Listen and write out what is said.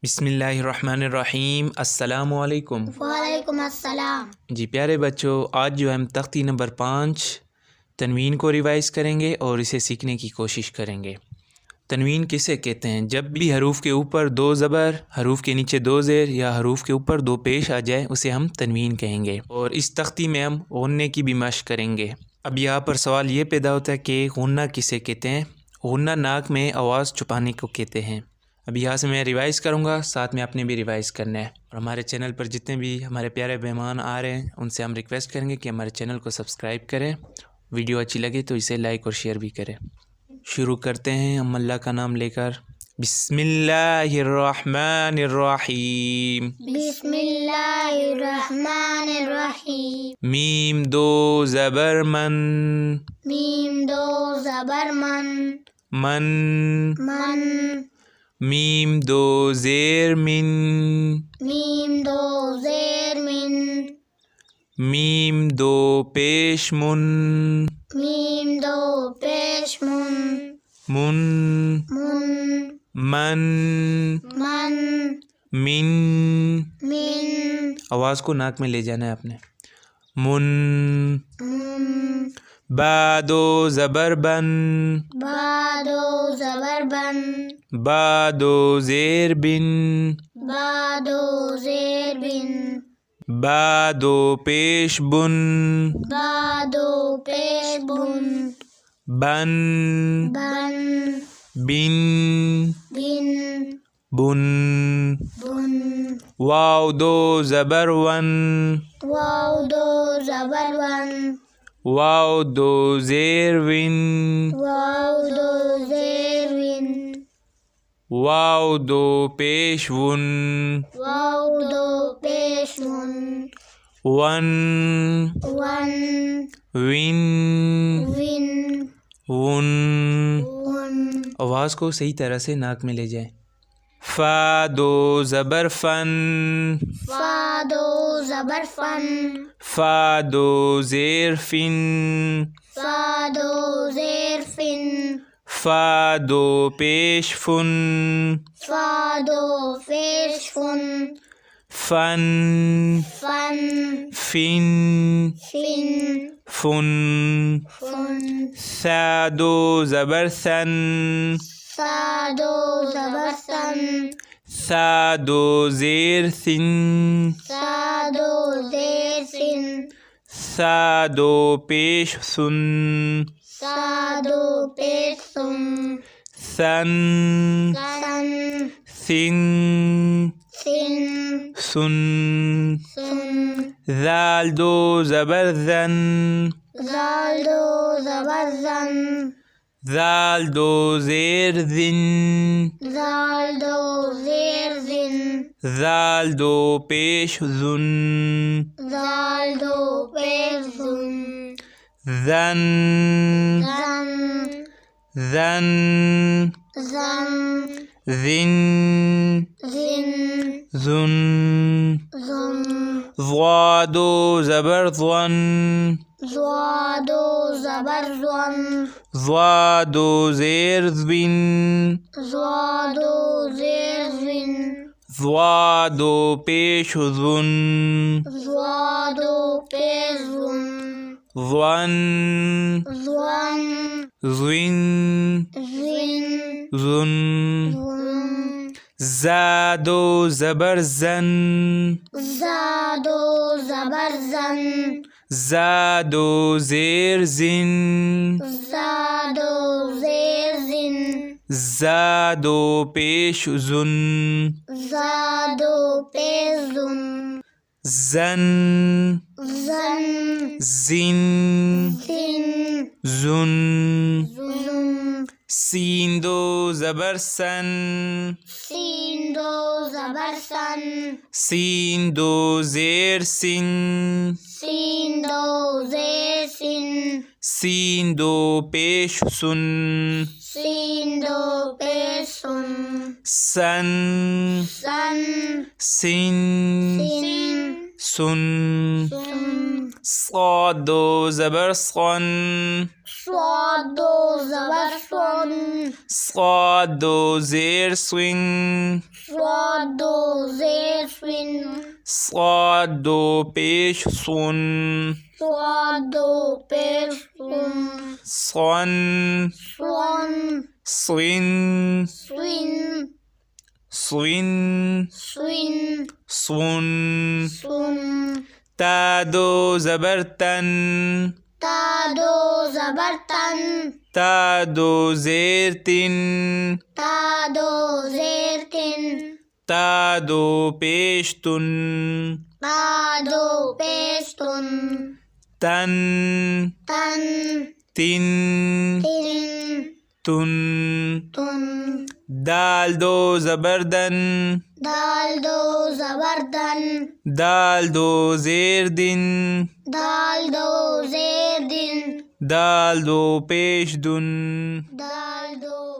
بسم اللہ الرحمن الرحیم۔ السلام علیکم۔ وعلیکم السلام۔ جی پیارے بچوں، آج جو ہم تختی نمبر 5 تنوین کو ریوائز کریں گے اور اسے سیکھنے کی کوشش کریں گے۔ تنوین کسے کہتے ہیں؟ جب بھی حروف کے اوپر 2 زبر، حروف کے نیچے 2 زیر یا حروف کے اوپر 2 پیش آ جائے اسے ہم تنوین کہیں گے، اور اس تختی میں ہم غنّے کی بھی مشق کریں گے۔ اب یہاں پر سوال یہ پیدا ہوتا ہے کہ غنّہ کسے کہتے ہیں؟ غنّہ ناک میں آواز چھپانے کو کہتے ہیں۔ اب یہاں سے میں ریوائز کروں گا، ساتھ میں آپ نے بھی ریوائز کرنا ہے، اور ہمارے چینل پر جتنے بھی ہمارے پیارے مہمان آ رہے ہیں ان سے ہم ریکویسٹ کریں گے کہ ہمارے چینل کو سبسکرائب کریں، ویڈیو اچھی لگے تو اسے لائک اور شیئر بھی کریں۔ شروع کرتے ہیں ہم اللہ کا نام لے کر۔ بسم اللہ الرحمن الرحیم۔ بسم اللہ الرحمن الرحیم۔ میم 2 زبر من، میم 2 زبر من، من۔ من۔ میم 2 زیر من، میم 2 زیر من، میم 2 پیش من، میم 2 پیش من، من۔ من۔ من، من۔ من۔ من۔ آواز کو ناک میں لے جانا ہے آپ نے۔ من۔ من۔ با 2 زبر بن، با 2 زبر بن، با 2 زیر بن، با 2 زیر بن، با 2 پیش بن، با 2 پیش بن، بن۔ بن۔ بن، بن۔ بن۔ بن۔ واو 2 زبر ون، واو 2 زبر ون، واو 2 زیر ون، واو 2 زیر ون، واو 2 پیش ون، واو 2 پیش one, one. One. One, one. One. One. آواز کو صحیح طرح سے ناک میں لے جائیں۔ فا 2 زبر فن، فا 2 زبر فن، فا 2 زیر فن، فا 2 زیر فن، فا 2 پیش فن، فا 2 پیش فن، فن۔ فن۔ فن، فن۔ فن۔ فن۔ ثا 2 زبر ثن، سا 2 زبر سن، ثا 2 زیر ثن، سا 2 زیر سن، ثا 2 پیش ثن، سا 2 پیش سن، ثن، سن، ثن، سن، سن۔ سن۔ ذال 2 زبر ذن، زال 2 زبر زن، ذال 2 زیر ذن، زال 2 زیر زن، ذال 2 پیش ذن، زال 2 پیش زن، ذن، زن، ذن، زن، ذن، زن، ذن۔ زن۔ ضا 2 زبر ضن، زوا 2 زبر زون، ضا 2 زیر ذن، زوا 2 زیر زن، ضا 2 پیش ذن، زوا 2 پیش زن، ظن، زون، ظن، زن، ظن۔ زن۔ زا 2 زبر زن، زا 2 زبر زن، زا 2 زیر زن، زا 2 زیر زن، زا 2 پیش زن، زا 2 پیش زن، زن، زن، زن، زن، زن۔ زن۔ سین 2 زبر سن، سین 2 زبر سن، سین 2 زیر سن، سین 2 زیر سن، سین 2 پیش سن، سین 2 پیش سن، سن، سن، سن، سن، سن۔ سن۔ صاد 2 زبر صن، صاد 2 زبر سن، صاد 2 زیر سن، صاد صاد دو زیر سن صاد دو پیش سن صاد دو پیش سن صن سون صن سوین صن سوین صن سن تا دو زبر تن تا دو زبر تن تا دو زیر تن تا دو زیر تن تا دو پیش تن تا دو پیش تن تن تن تن تن تن تن دال دو زبردن دال دو زبردن دال دو زیر دن دال دو زیر دن دال دو پیش دن دال دو